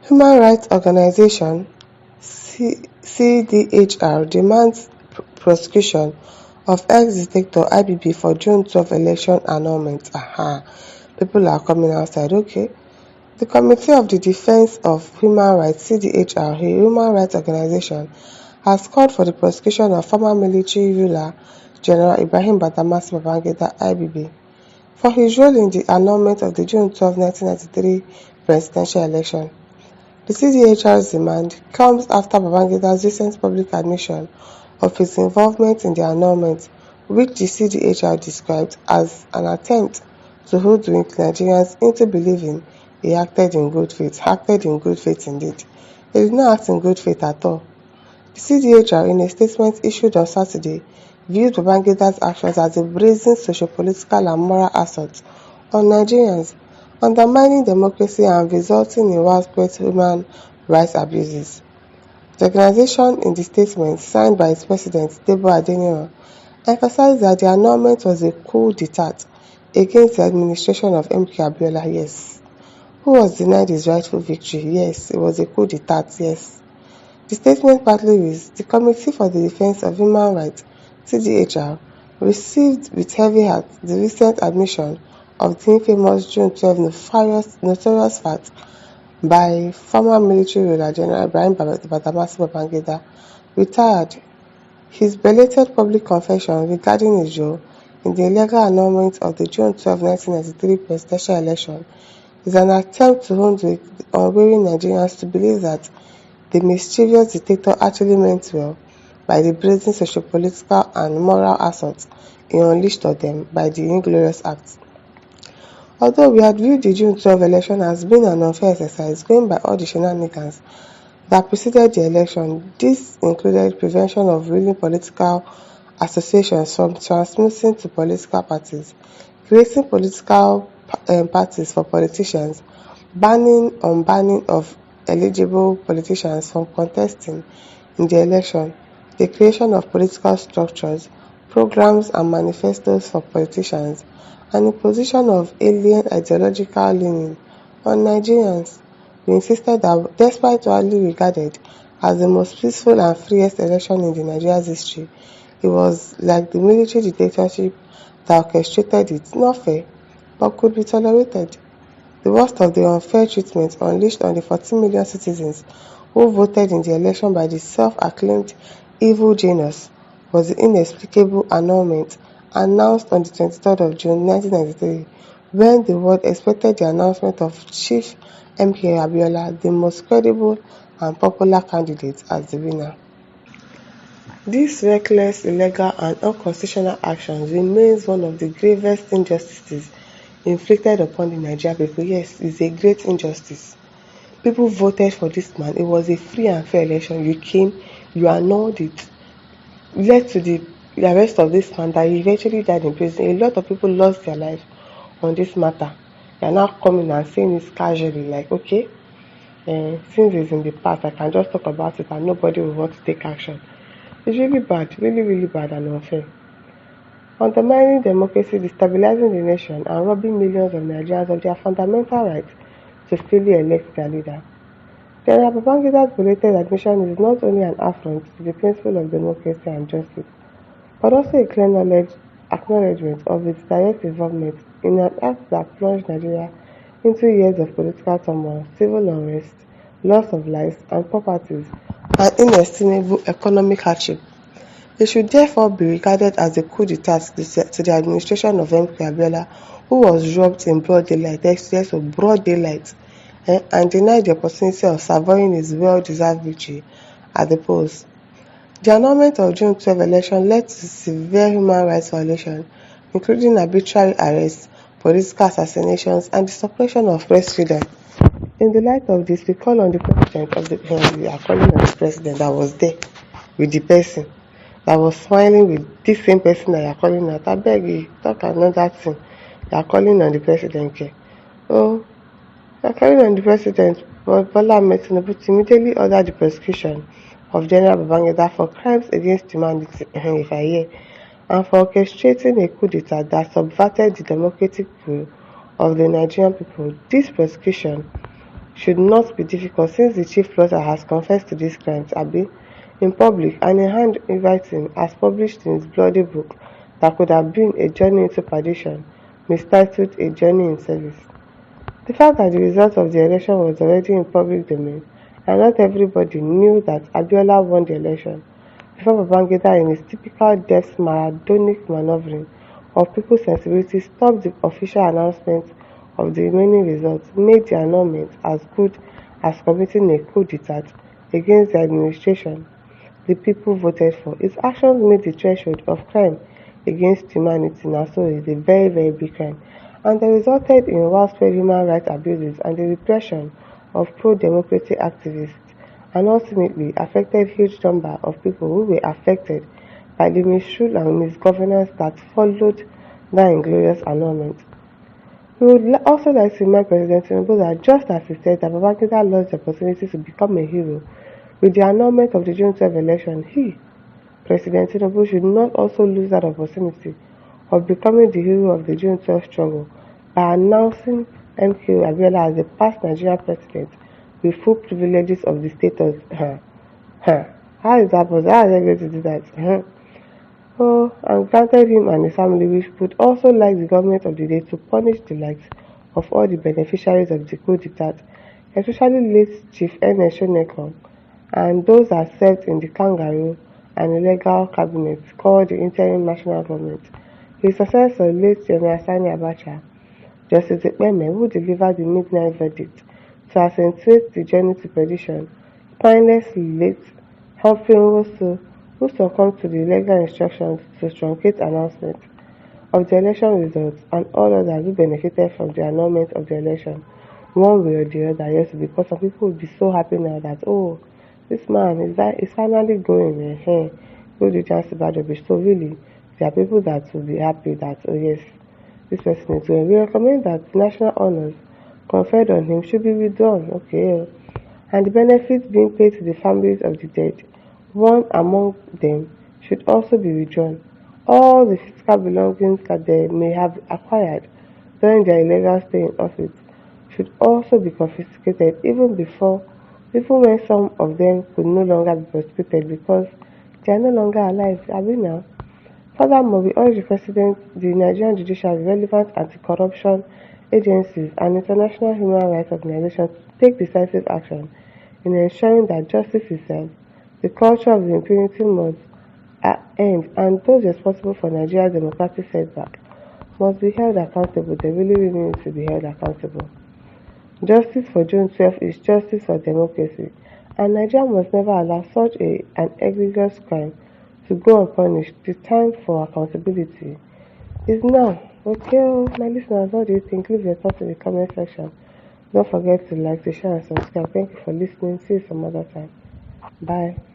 Human rights organization CDHR demands prosecution of ex-dictator IBB for June 12 election annulment. People are coming outside, okay. The Committee of the Defense of Human Rights (CDHR), a human rights organization, has called for the prosecution of former military ruler General Ibrahim Badamasi Babangida (IBB) for his role in the annulment of the June 12, 1993 presidential election. The CDHR's demand comes after Babangida's recent public admission of his involvement in the annulment, which the CDHR described as an attempt to hoodwink Nigerians into believing he acted in good faith. Acted in good faith indeed. He did not act in good faith at all. The CDHR, in a statement issued on Saturday, viewed Babangida's actions as a brazen socio-political and moral assault on Nigerians, undermining democracy and resulting in widespread human rights abuses. The organization, in the statement signed by its president, Debo Adeniran, emphasized that the annulment was a coup d'etat against the administration of MK Abiola, yes, who was denied his rightful victory. Yes, it was a coup d'etat, yes. The statement partly reads, the Committee for the Defense of Human Rights (CDHR) received with heavy heart the recent admission of the infamous June 12 notorious fact by former military ruler General Ibrahim Badamasi Babangida, retired. His belated public confession regarding his role in the illegal annulment of the June 12, 1993 presidential election is an attempt to hoodwink unwary Nigerians to believe that the mischievous dictator actually meant well by the brazen socio-political and moral assault he unleashed on them by the Inglorious Act. Although we had viewed the June 12 election as being an unfair exercise going by all the shenanigans that preceded the election, this included prevention of ruling political associations from transmuting to political parties, creating political parties for politicians, banning of eligible politicians from contesting in the election, the creation of political structures, programs and manifestos for politicians, and imposition of alien ideological leaning on Nigerians. We insisted that despite widely regarded as the most peaceful and freest election in Nigeria's history, it was, like the military dictatorship that orchestrated it, not fair, but could be tolerated. The worst of the unfair treatment unleashed on the 14 million citizens who voted in the election by the self-acclaimed evil genius was the inexplicable annulment announced on the 23rd of June 1993, when the world expected the announcement of Chief MK Abiola, the most credible and popular candidate, as the winner. This reckless, illegal and unconstitutional action remains one of the gravest injustices inflicted upon the Nigerian people. Yes, it's a great injustice. People voted for this man. It was a free and fair election. You came, you annulled it, led to the arrest of this man that eventually died in prison. A lot of people lost their lives on this matter. They are now coming and saying it casually, like, okay, since it's in the past, I can just talk about it and nobody will want to take action. It's really bad, really bad and unfair. Undermining democracy, destabilizing the nation, and robbing millions of Nigerians of their fundamental right to freely elect their leader. General Babangida's belated admission is not only an affront to the principle of democracy and justice, but also a clear acknowledgement of its direct involvement in an act that plunged Nigeria into years of political turmoil, civil unrest, loss of lives and properties, and inestimable economic hardship. It should therefore be regarded as a coup d'etat to the administration of MK Abiola, who was robbed in broad daylight, and denied the opportunity of savoring his well-deserved victory at the polls. The annulment of June 12 election led to severe human rights violations, including arbitrary arrests, political assassinations, and the suppression of press freedom. In the light of this, we call on the president that was there with the person that was smiling with this same person that you are calling out. I beg you, talk another thing. You are calling on the president here. Oh, you are calling on the president, but Bola Ahmed Tinubu to immediately order the prosecution of General Babangida for crimes against humanity, if I hear, and for orchestrating a coup d'etat that subverted the democratic will of the Nigerian people. This prosecution should not be difficult since the chief plotter has confessed to these crimes, abi, in public and in handwriting as published in his bloody book that could have been a journey into perdition, mistitled A Journey in Service. The fact that the result of the election was already in public domain and not everybody knew that Abiola won the election before Babangida in his typical deft Maradonic manoeuvring of people's sensibility stopped the official announcement of the remaining results made the annulment as good as committing a coup d'etat against the administration the people voted for. His actions made the threshold of crime against humanity na so is a very, very big crime, and they resulted in widespread human rights abuses and the repression of pro-democracy activists, and ultimately affected huge number of people who were affected by the misrule and misgovernance that followed that inglorious annulment. We would also like to remind President Tinubu that just as he said that Babangida lost the opportunity to become a hero with the annulment of the June 12 election, he, President Tinubu, should not also lose that opportunity of becoming the hero of the June 12 struggle by announcing MKO Abiola as the past Nigerian president with full privileges of the status. How is that possible? How are they going to do that? Oh, and granted him and his family, which would also like the government of the day to punish the likes of all the beneficiaries of the coup d'etat, especially late Chief Ernest Shonekan and those that served in the kangaroo and illegal cabinet called the interim national government. His successor, late General Sani Abacha, Justice Ekpeme, who delivered the midnight verdict to accentuate the journey to perdition, spinelessly late Humphrey Nwosu, who succumbed to the illegal instructions to truncate announcement of the election results, and all others who benefited from the annulment of the election, one way or the other, yes, because some people will be so happy now that, oh, this man is finally going ahead. Go the chance to bad rubbish. So really, there are people that will be happy that, oh yes, this person is going. We recommend that national honors conferred on him should be withdrawn, okay, and the benefits being paid to the families of the dead, one among them, should also be withdrawn. All the physical belongings that they may have acquired during their illegal stay in office should also be confiscated even when some of them could no longer be prosecuted because they are no longer alive. Are we now? Furthermore, we urge the President, the Nigerian judiciary, relevant anti-corruption agencies, and international human rights organizations to take decisive action in ensuring that justice is served, the culture of the impunity must end, and those responsible for Nigeria's democratic setback must be held accountable. They really need to be held accountable. Justice for June 12 is justice for democracy, and Nigeria must never allow such an egregious crime to go unpunished. The time for accountability is now. Okay, my listeners, what do you think? Leave your thoughts in the comment section. Don't forget to like, to share, and subscribe. Thank you for listening. See you some other time. Bye.